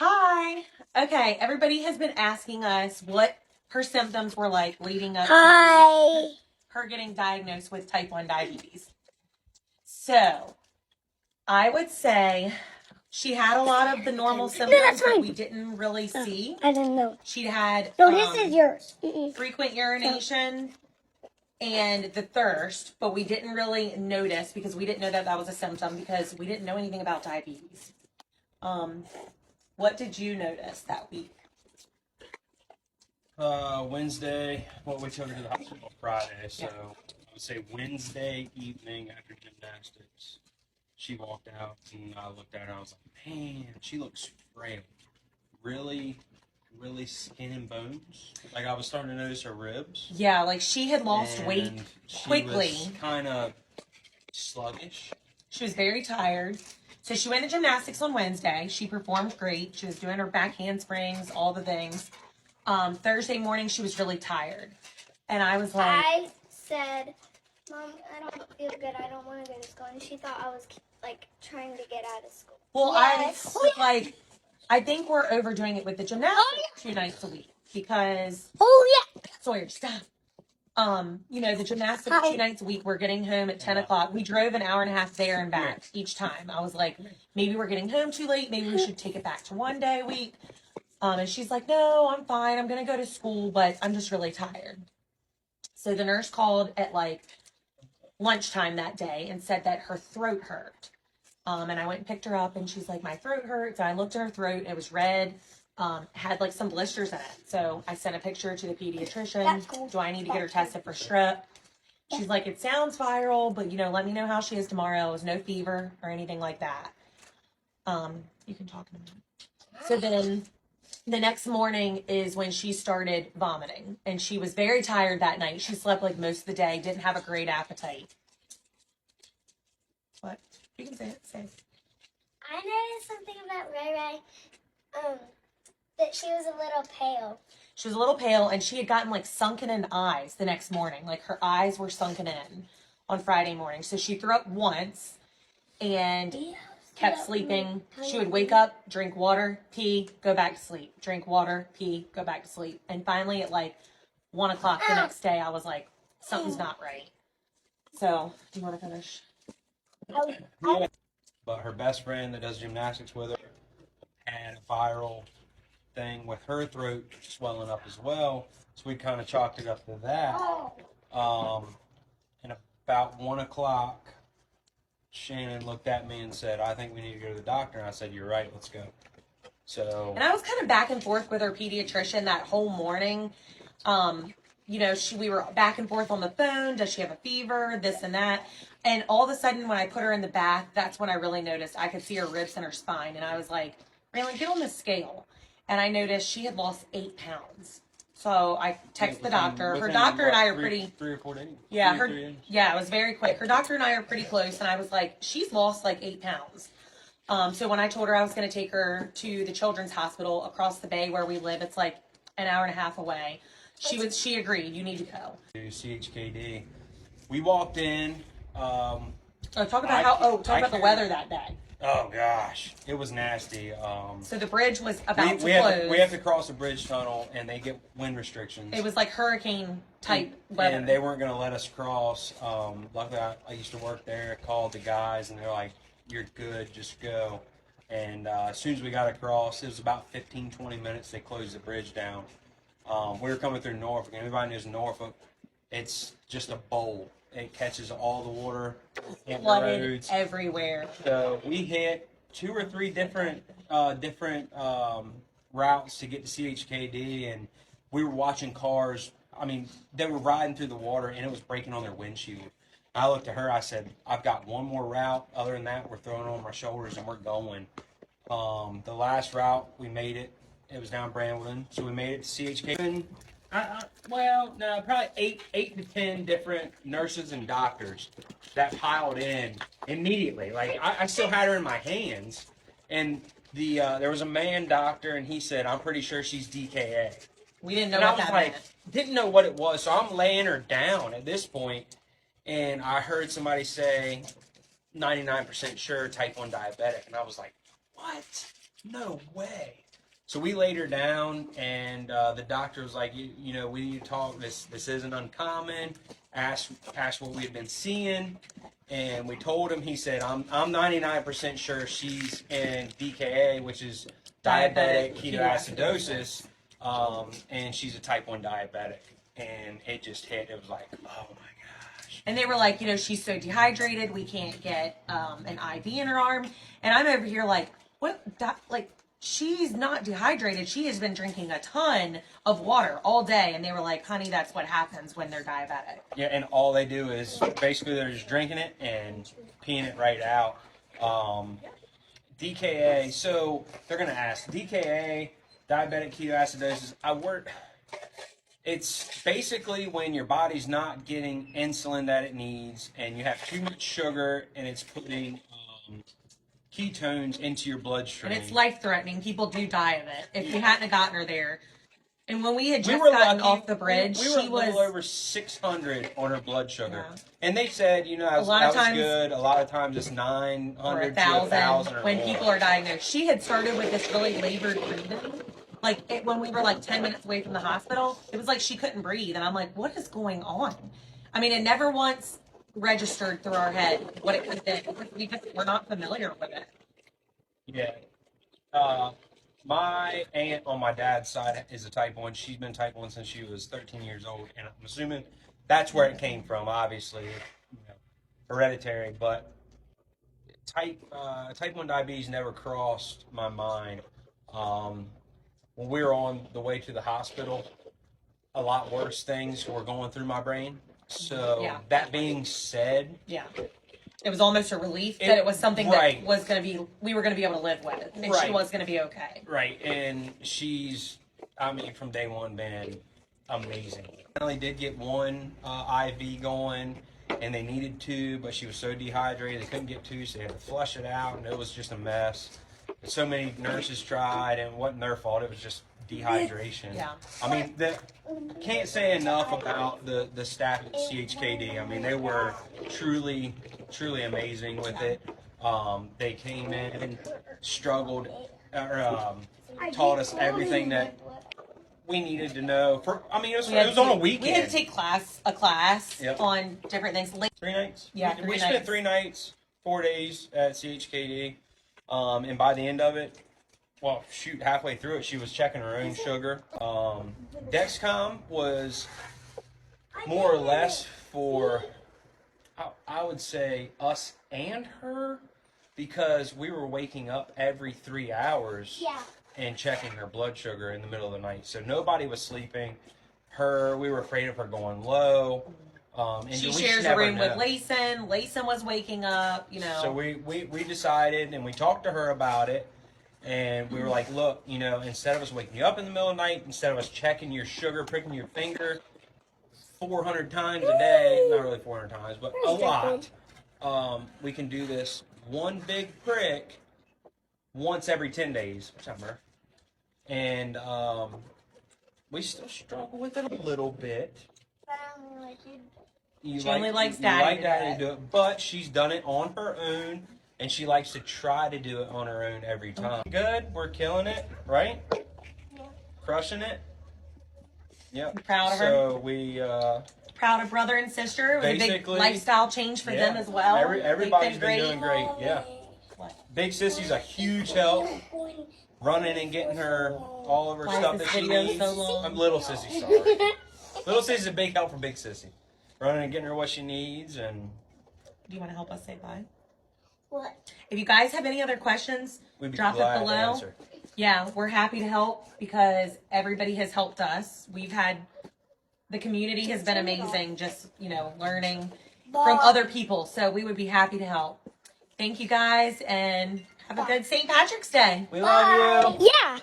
Hi. Okay, everybody has been asking us what her symptoms were like leading up Hi. to her getting diagnosed with type 1 diabetes. So, I would say she had a lot of the normal symptoms that we didn't really see. I didn't know. She had No, this is yours. frequent urination and the thirst, but we didn't really notice because we didn't know that that was a symptom because we didn't know anything about diabetes. What did you notice that week? Wednesday. Well, we took her to the hospital Friday, so I would say Wednesday evening after gymnastics, she walked out and I looked at her and I was like, man, she looks frail. Really, really skin and bones. Like I was starting to notice her ribs. Yeah, like she had lost weight quickly. She was kind of sluggish. She was very tired. So she went to gymnastics on Wednesday. She performed great. She was doing her back handsprings, all the things. Thursday morning, she was really tired. And I was like... I said, Mom, I don't feel good. I don't want to go to school. And she thought I was, like, trying to get out of school. Well, I think we're overdoing it with the gymnastics 2 nights a week. Because... Sawyer, stop. The gymnastics 2 nights a week, we're getting home at 10 o'clock. We drove an hour and a half there and back each time. I was like, maybe we're getting home too late. Maybe we should take it back to 1 day a week. And she's like, no, I'm fine. I'm going to go to school, but I'm just really tired. So the nurse called at like lunchtime that day and said that her throat hurt. And I went and picked her up and she's like, my throat hurts. And I looked at her throat. It was red. Had like some blisters in it. So I sent a picture to the pediatrician. Cool. Do I need to get her tested for strep? She's like, it sounds viral, but let me know how she is tomorrow. There's no fever or anything like that. You can talk in a minute. So then the next morning is when she started vomiting and she was very tired that night. She slept like most of the day, didn't have a great appetite. What? You can say it. Say it. I noticed something about Ray, that she was a little pale. She was a little pale, and she had gotten like sunken in eyes the next morning. Like her eyes were sunken in on Friday morning. So she threw up once and kept sleeping. She would wake up, drink water, pee, go back to sleep. Drink water, pee, go back to sleep. And finally at like 1 o'clock the next day, I was like, something's not right. So, do you want to finish? Yeah. But her best friend that does gymnastics with her had a viral thing with her throat swelling up as well, so we kind of chalked it up to that. And about 1 o'clock, Shannon looked at me and said, I think we need to go to the doctor. And I said, you're right, let's go. So, and I was kind of back and forth with her pediatrician that whole morning. We were back and forth on the phone. Does she have a fever? This and that. And all of a sudden, when I put her in the bath, that's when I really noticed. I could see her ribs and her spine. And I was like, Raelynn, get on the scale. And I noticed she had lost 8 pounds. So I texted the doctor. Her doctor and I are pretty... 3 or 4 days? Yeah, it was very quick. Her doctor and I are pretty close. And I was like, she's lost like 8 pounds. So when I told her I was going to take her to the children's hospital across the bay where we live, it's like an hour and a half away. She agreed. You need to go. To CHKD. We walked in. Talk about the weather that day. Oh gosh, it was nasty. So the bridge was about to close. We have to cross a bridge tunnel, and they get wind restrictions. It was like hurricane type weather, and they weren't going to let us cross. Luckily, I used to work there. Called the guys, and they're like, "You're good, just go." And as soon as we got across, it was about 15-20 minutes. They closed the bridge down. We were coming through Norfolk. Anybody knows Norfolk? It's just a bowl. It catches all the water in the roads everywhere. So we hit 2 or 3 different routes to get to CHKD, and we were watching cars. I mean, they were riding through the water, and it was breaking on their windshield. I looked at her. I said, "I've got one more route. Other than that, we're throwing it on my shoulders, and we're going." The last route we made it. It was down Brambleton, so we made it to CHKD. Probably 8 to 10 different nurses and doctors that piled in immediately. Like I still had her in my hands, and there was a man doctor, and he said, "I'm pretty sure she's DKA." We didn't know what that meant. Didn't know what it was, so I'm laying her down at this point, and I heard somebody say, "99% sure type 1 diabetic," and I was like, what? No way. So we laid her down, and the doctor was like, you know, we need to talk. This isn't uncommon. Asked what we had been seeing, and we told him. He said, I'm 99% sure she's in DKA, which is diabetic ketoacidosis, and she's a type 1 diabetic. And it just hit. It was like, oh my gosh. And they were like, you know, she's so dehydrated, we can't get an IV in her arm. And I'm over here like, what? Like, she's not dehydrated. She has been drinking a ton of water all day. And they were like, honey, that's what happens when they're diabetic. Yeah, and all they do is basically they're just drinking it and peeing it right out. DKA, so they're going to ask, DKA, diabetic ketoacidosis, it's basically when your body's not getting insulin that it needs and you have too much sugar and it's putting ketones into your bloodstream. And it's life-threatening. People do die of it. If we hadn't gotten her there. And when we had just were gotten lucky. off the bridge, we were she a was little over 600 on her blood sugar. Yeah. And they said, you know, that was good. A lot of times it's 900 or to 1,000 or when more. people are diagnosed. She had started with this really labored breathing. Like, when we were like 10 minutes away from the hospital, it was like she couldn't breathe. And I'm like, what is going on? I mean, it never once registered through our head what it could have been. We're not familiar with it. Yeah. My aunt on my dad's side is a type 1. She's been type 1 since she was 13 years old. And I'm assuming that's where it came from, obviously. You know, hereditary. But type 1 diabetes never crossed my mind. When we were on the way to the hospital, a lot worse things were going through my brain. So that being said, it was almost a relief that it was something that was going to be, we were going to be able to live with, and she was going to be okay. Right, and she's, I mean, from day one been amazing. I only did get one IV going, and they needed 2, but she was so dehydrated they couldn't get 2, so they had to flush it out, and it was just a mess. So many nurses tried, and it wasn't their fault. It was just dehydration. Yeah. I mean, can't say enough about the staff at CHKD. I mean, they were truly amazing with it. They came in, struggled, taught us everything that we needed to know. It was on a weekend. We had to take a class on different things. 3 nights. Yeah, we spent 3 nights, 4 days at CHKD. And by the end of it, well, shoot, halfway through it, she was checking her own sugar. Dexcom was more or less for, I would say, us and her, because we were waking up every 3 hours and checking her blood sugar in the middle of the night. So nobody was sleeping. We were afraid of her going low. And she shares a room with Raelynn. Raelynn was waking up, you know. So we decided, and we talked to her about it, and we were like, look, you know, instead of us waking you up in the middle of the night, instead of us checking your sugar, pricking your finger 400 times a day, not really 400 times, but a lot, we can do this one big prick once every 10 days, summer. And we still struggle with it a little bit. She only likes Daddy to do it, but she's done it on her own, and she likes to try to do it on her own every time. Good, we're killing it, right? Yeah. Crushing it. Yep. I'm proud of her. So we proud of brother and sister. It was a big lifestyle change for them as well. Everybody's been doing great. Yeah. What? Big Sissy's a huge help. Running and getting her all of her stuff that she needs. I'm Little Sissy, sorry. Little Sissy's a big help for Big Sissy. Running and getting her what she needs. And do you want to help us say bye? What? If you guys have any other questions, drop it below. Yeah, we're happy to help because everybody has helped us. The community has been amazing, just, you know, learning from other people. So we would be happy to help. Thank you guys, and have a good St. Patrick's Day. We love you. Yeah.